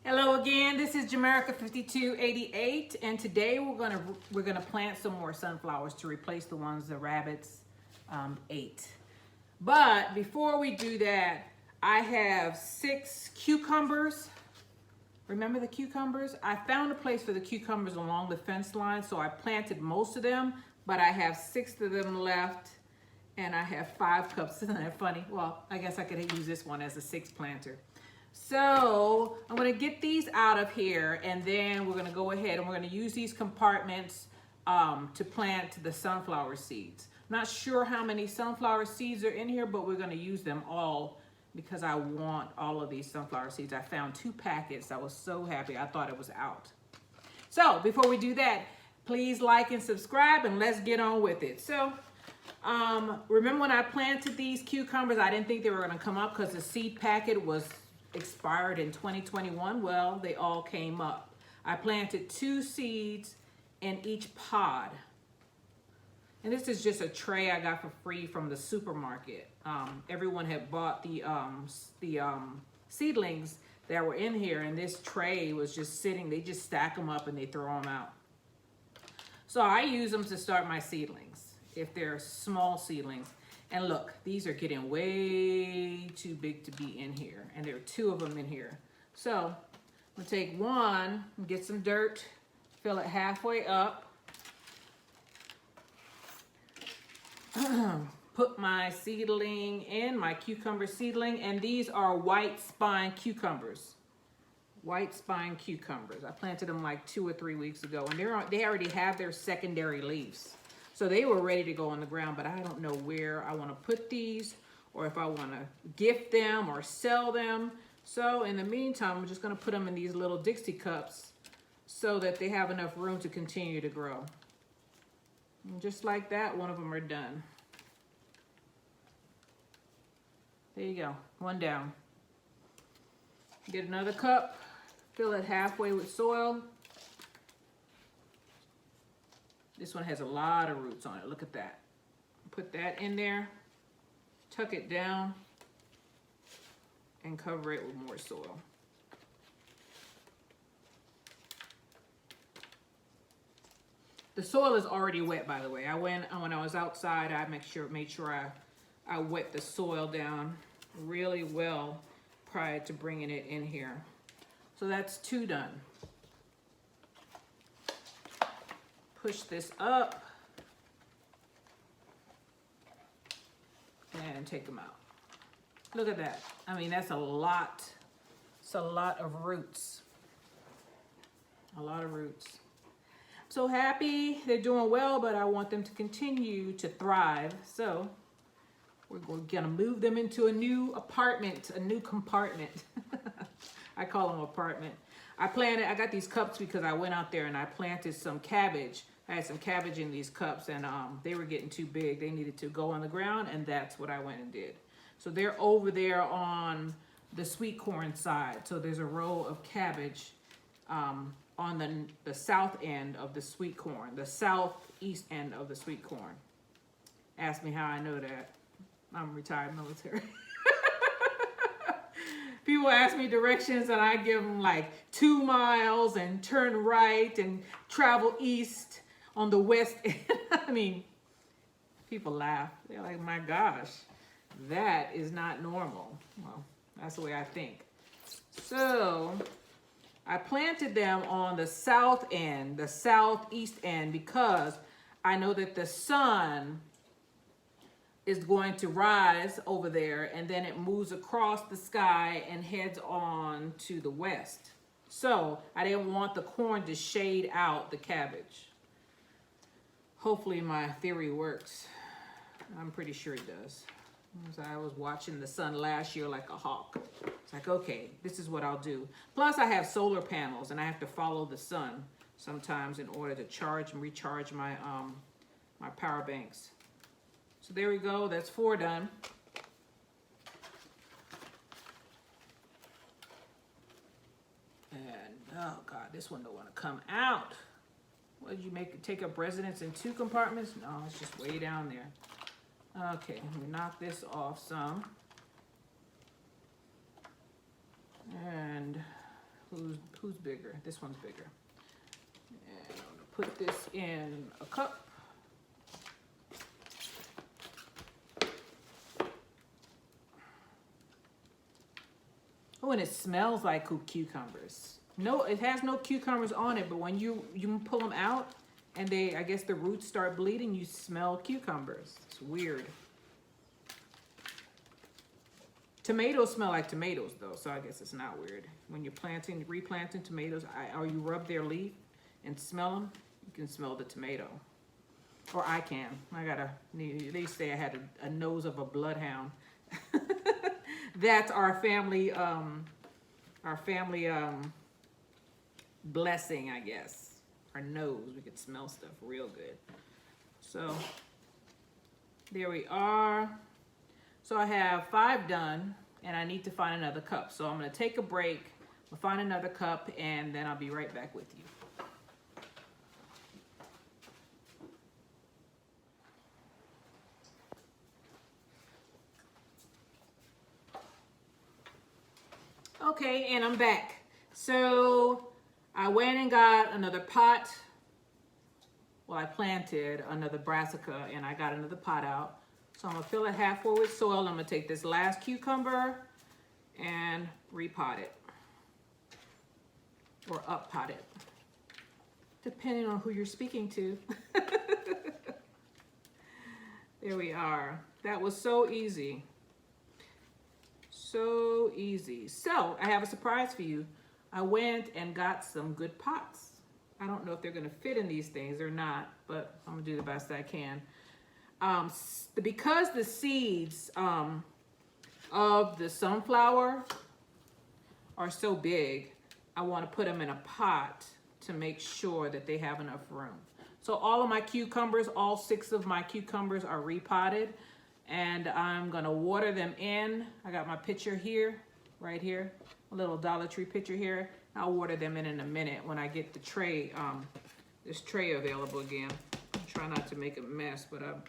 Hello again. This is Jamerica 5288, and today we're gonna plant some more sunflowers to replace the ones the rabbits ate. But before we do that, I have 6 cucumbers. Remember the cucumbers? I found a place for the cucumbers along the fence line, so I planted most of them, but I have 6 of them left, and I have 5 cups. Isn't that funny? Well, I guess I could use this one as a 6th planter. So I'm going to get these out of here, and then we're going to go ahead and we're going to use these compartments to plant the sunflower seeds. I'm not sure how many sunflower seeds are in here, but we're going to use them all because I want all of these sunflower seeds. I found 2 packets. I was so happy. I thought it was out. So before we do that, please like and subscribe, and let's get on with it. So remember when I planted these cucumbers, I didn't think they were going to come up because the seed packet was expired in 2021. Well, they all came up. I planted 2 seeds in each pod. And this is just a tray I got for free from the supermarket. Everyone had bought the seedlings that were in here, and this tray was just sitting. They just stack them up and they throw them out. So I use them to start my seedlings if they're small seedlings. And look, these are getting way too big to be in here. And there are 2 of them in here. So I'm gonna take one and get some dirt, fill it halfway up. Put my seedling in, my cucumber seedling, and these are white spine cucumbers. White spine cucumbers. I planted them like 2 or 3 weeks ago, and they already have their secondary leaves. So they were ready to go on the ground, but I don't know where I want to put these or if I want to gift them or sell them. So in the meantime, I'm just going to put them in these little Dixie cups so that they have enough room to continue to grow. And just like that, one of them are done. There you go, one down. Get another cup, fill it halfway with soil. This one has a lot of roots on it. Look at that. Put that in there, tuck it down, and cover it with more soil. The soil is already wet, by the way. When I was outside, I made sure I wet the soil down really well prior to bringing it in here. So that's 2 done. Push this up and take them out. Look at that. I mean, that's a lot. It's a lot of roots. A lot of roots. I'm so happy they're doing well, but I want them to continue to thrive. So we're gonna move them into a new apartment, a new compartment. I call them apartment. I got these cups because I went out there and I planted some cabbage. I had some cabbage in these cups, and they were getting too big. They needed to go on the ground, and that's what I went and did. So they're over there on the sweet corn side. So there's a row of cabbage on the south end of the sweet corn, the southeast end of the sweet corn. Ask me how I know that. I'm retired military. People ask me directions, and I give them like 2 miles and turn right and travel east on the west end. I mean, people laugh. They're like, my gosh, that is not normal. Well, that's the way I think. So I planted them on the south end, the southeast end, because I know that the sun is going to rise over there, and then it moves across the sky and heads on to the west. So I didn't want the corn to shade out the cabbage. Hopefully my theory works. I'm pretty sure it does. I was watching the sun last year like a hawk. It's like, okay, this is what I'll do. Plus I have solar panels, and I have to follow the sun sometimes in order to charge and recharge my my power banks. So there we go, that's 4 done. And oh God, this one don't want to come out. What did you take up residence in 2 compartments? No, it's just way down there. Okay, let me knock this off some. And Who's bigger? This one's bigger. And I'm gonna put this in a cup. Oh, and it smells like cucumbers. No, it has no cucumbers on it, but when you pull them out and I guess the roots start bleeding, you smell cucumbers. It's weird. Tomatoes smell like tomatoes though, so I guess it's not weird. When you're replanting tomatoes, or you rub their leaf and smell them, you can smell the tomato. Or I can. They say I had a nose of a bloodhound. That's our family blessing, I guess. Our nose, we could smell stuff real good. So there we are. So I have 5 done, and I need to find another cup. So I'm gonna take a break, we'll find another cup, and then I'll be right back with you. Okay, and I'm back. So I went and got another pot. Well, I planted another brassica and I got another pot out. So I'm gonna fill it half full with soil. I'm gonna take this last cucumber and repot it. Or up pot it. Depending on who you're speaking to. There we are. That was so easy. So easy. So I have a surprise for you. I went and got some good pots. I don't know if they're gonna fit in these things or not, but I'm gonna do the best I can. Because the seeds of the sunflower are so big, I wanna put them in a pot to make sure that they have enough room. So all of my cucumbers, all 6 of my cucumbers are repotted. And I'm gonna water them in. I got my pitcher here, right here, a little Dollar Tree pitcher here. I'll water them in a minute when I get the tray, this tray available again. I try not to make a mess, but I'm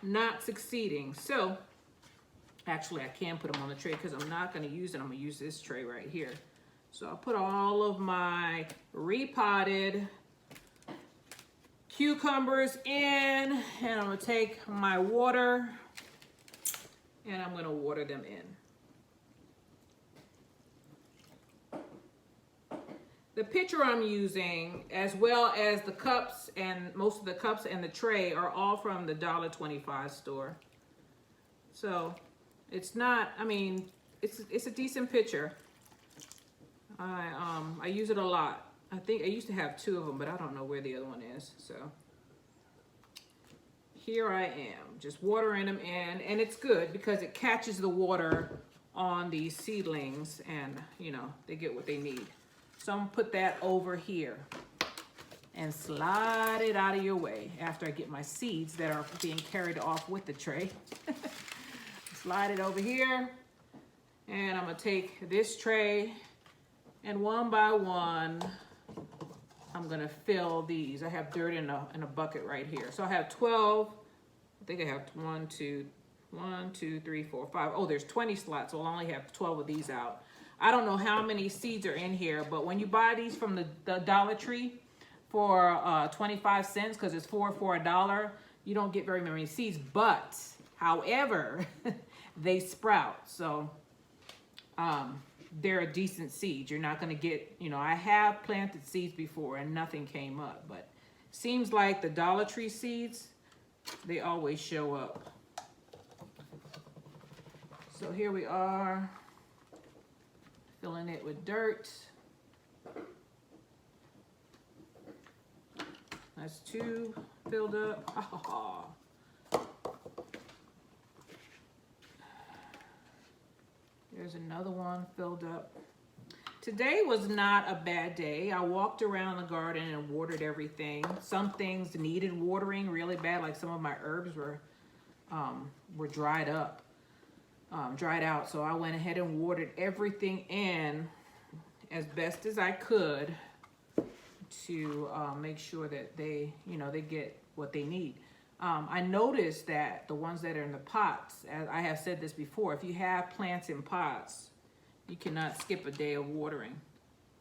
not succeeding. So, actually I can put them on the tray because I'm not gonna use it. I'm gonna use this tray right here. So I'll put all of my repotted cucumbers in, and I'm gonna take my water and I'm gonna water them in. The pitcher I'm using, as well as the cups, and most of the cups and the tray are all from the $1.25 store. So it's not, I mean, it's a decent pitcher. I use it a lot. I think I used to have 2 of them, but I don't know where the other one is. So here I am, just watering them in, and it's good because it catches the water on these seedlings, and you know, they get what they need. So I'm gonna put that over here and slide it out of your way after I get my seeds that are being carried off with the tray. Slide it over here, and I'm gonna take this tray, and one by one, I'm gonna fill these. I have dirt in a bucket right here. So I have 12, I think I have 1, 2, 3, 4, 5. Oh, there's 20 slots, so I'll only have 12 of these out. I don't know how many seeds are in here, but when you buy these from the Dollar Tree for 25 cents, because it's 4 for $1, you don't get very many seeds, but however, they sprout. So they're a decent seed. You're not gonna get, you know, I have planted seeds before and nothing came up, but seems like the Dollar Tree seeds, they always show up. So here we are, filling it with dirt. That's 2 filled up. Oh. There's another one filled up. Today was not a bad day. I walked around the garden and watered everything. Some things needed watering really bad, like some of my herbs were dried up, dried out. So I went ahead and watered everything in as best as I could to make sure that they, you know, they get what they need. I noticed that the ones that are in the pots, as I have said this before, if you have plants in pots, you cannot skip a day of watering.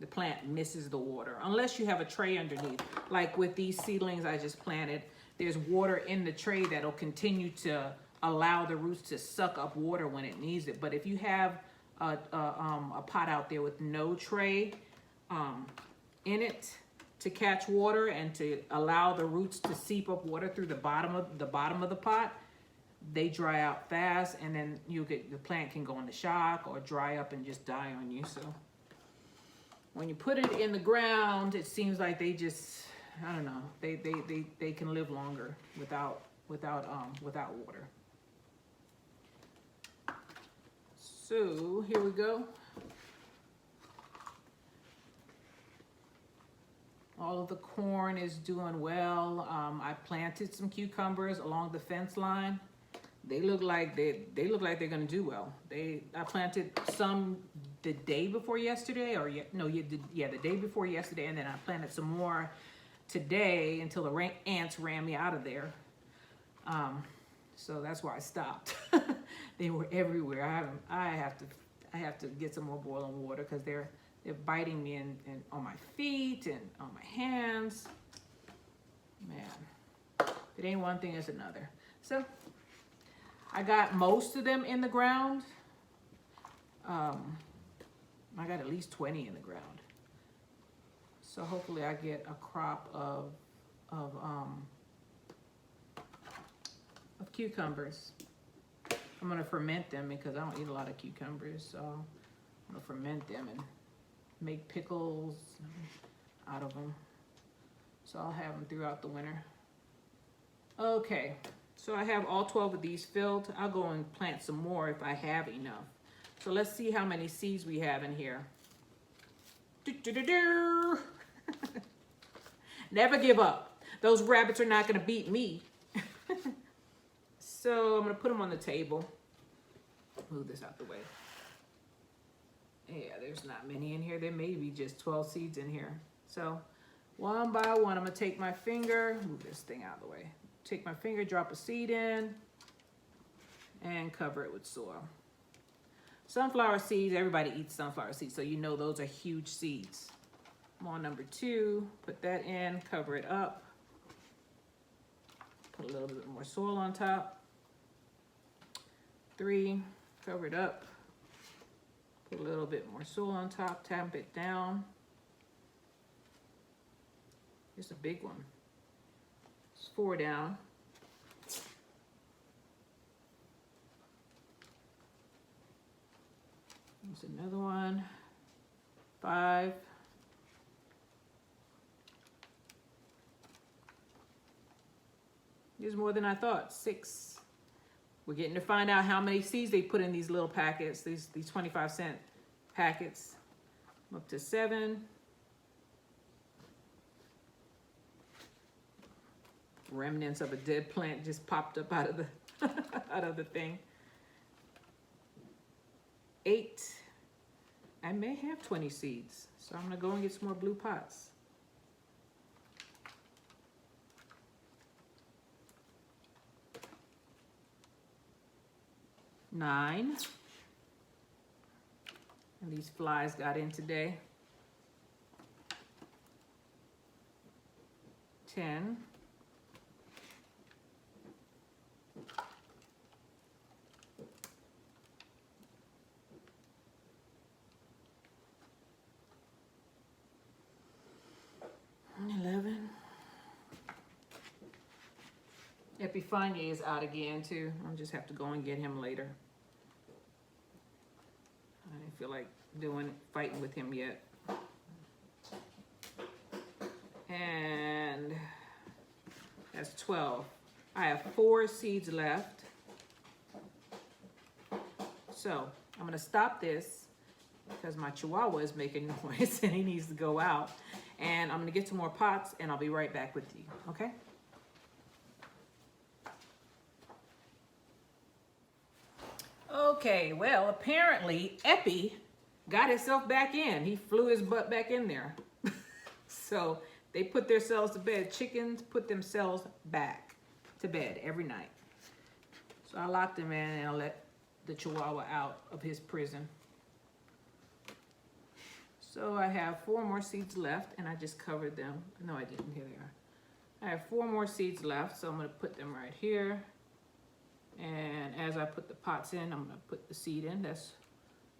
the plant misses the water. Unless you have a tray underneath. Like with these seedlings I just planted, there's water in the tray that'll continue to allow the roots to suck up water when it needs it. But if you have a pot out there with no tray in it to catch water and to allow the roots to seep up water through the bottom of the pot, they dry out fast, and then the plant can go into shock or dry up and just die on you. So when you put it in the ground, it seems like they just, I don't know, they can live longer without water. So here we go. All of the corn is doing well. I planted some cucumbers along the fence line. They look like they're gonna do well. I planted some the day before yesterday, the day before yesterday, and then I planted some more today until the ants ran me out of there. So that's why I stopped. They were everywhere. I have to get some more boiling water because they're biting me and on my feet and on my hands. Man, if it ain't one thing, it's another. So I got most of them in the ground. I got at least 20 in the ground. So hopefully I get a crop of cucumbers. I'm gonna ferment them because I don't eat a lot of cucumbers. So I'm gonna ferment them and make pickles out of them. So I'll have them throughout the winter. Okay, so I have all 12 of these filled. I'll go and plant some more if I have enough. So let's see how many seeds we have in here. Never give up. Those rabbits are not gonna beat me. So I'm gonna put them on the table. Move this out the way. Yeah, there's not many in here. There may be just 12 seeds in here. So one by one, I'm gonna take my finger, move this thing out of the way. Take my finger, drop a seed in, and cover it with soil. Sunflower seeds, everybody eats sunflower seeds, so you know those are huge seeds. I'm on number 2, put that in, cover it up. Put a little bit more soil on top. 3, cover it up. Put a little bit more soil on top, tap it down. It's a big one. It's 4 down. There's another one. 5. There's more than I thought. 6. We're getting to find out how many seeds they put in these little packets, these 25-cent packets. I'm up to 7. Remnants of a dead plant just popped up out of the out of the thing. 8. I may have 20 seeds, so I'm gonna go and get some more blue pots. 9. And these flies got in today. 10. 11. Epiphania is out again too. I'll just have to go and get him later. I didn't feel like fighting with him yet. And that's 12. I have 4 seeds left. So I'm gonna stop this because my Chihuahua is making noise and he needs to go out. And I'm gonna get some more pots and I'll be right back with you, okay? Okay, well, apparently Epi got himself back in. He flew his butt back in there. So they put themselves to bed. Chickens put themselves back to bed every night. So I locked him in and I let the Chihuahua out of his prison. So I have 4 more seeds left, and I just covered them. No, I didn't. Here they are. I have 4 more seeds left, so I'm going to put them right here. And as I put the pots in, I'm going to put the seed in. That's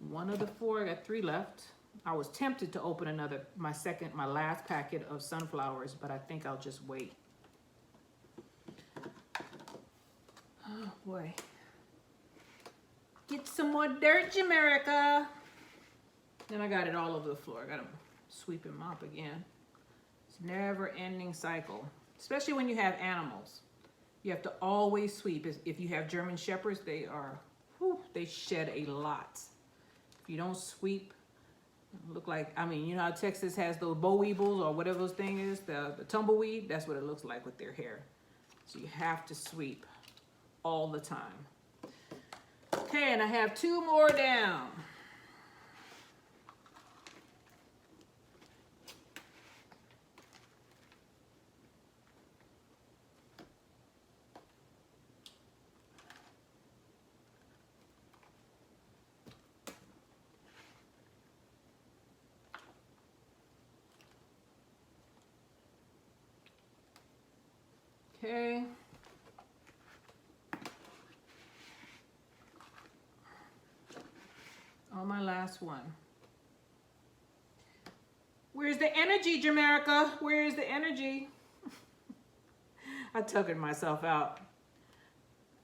one of the 4. I got 3 left. I was tempted to open my last packet of sunflowers, but I think I'll just wait. Oh boy. Get some more dirt, Jamerica. Then I got it all over the floor. I got to sweep and mop again. It's a never-ending cycle, especially when you have animals. You have to always sweep. If you have German Shepherds, they shed a lot. If you don't sweep, look like, I mean, you know how Texas has those boll weevils or whatever those thing is, the tumbleweed? That's what it looks like with their hair. So you have to sweep all the time. Okay, and I have 2 more down. Okay. On my last one. Where's the energy, Jamerica? Where is the energy? I tuckered myself out.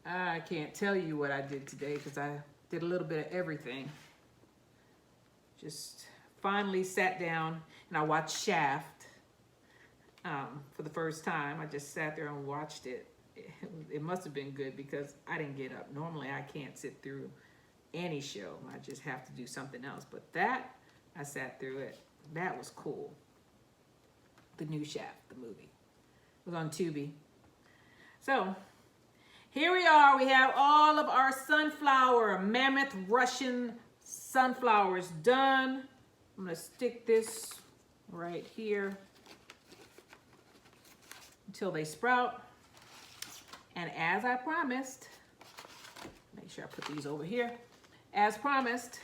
I can't tell you what I did today because I did a little bit of everything. Just finally sat down and I watched Shaft for the first time. I just sat there and watched it. It must have been good because I didn't get up. Normally I can't sit through any show. I just have to do something else. But that, I sat through it. That was cool. The new Shaft, the movie. It was on Tubi. So, here we are. We have all of our sunflower, mammoth Russian sunflowers done. I'm going to stick this right here until they sprout. And as I promised, make sure I put these over here. As promised,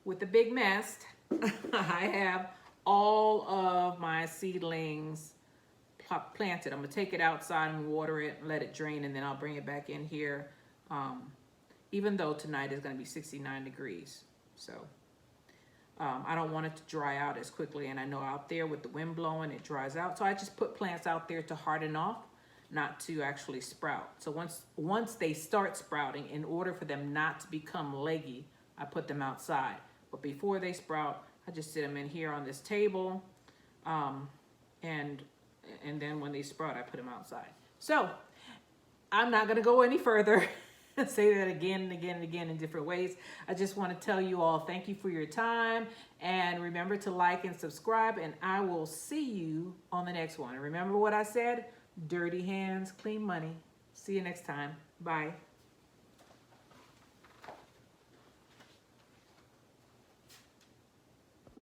with the big nest, I have all of my seedlings planted. I'm gonna take it outside and water it, let it drain, and then I'll bring it back in here. Even though tonight is gonna be 69 degrees. So I don't want it to dry out as quickly, and I know out there with the wind blowing, it dries out. So I just put plants out there to harden off, not to actually sprout. So once they start sprouting, in order for them not to become leggy, I put them outside. But before they sprout, I just sit them in here on this table, and then when they sprout, I put them outside. So I'm not gonna go any further. Say that again and again and again in different ways. I just want to tell you all thank you for your time, and remember to like and subscribe, and I will see you on the next one. And remember what I said? Dirty hands, clean money. See you next time. Bye.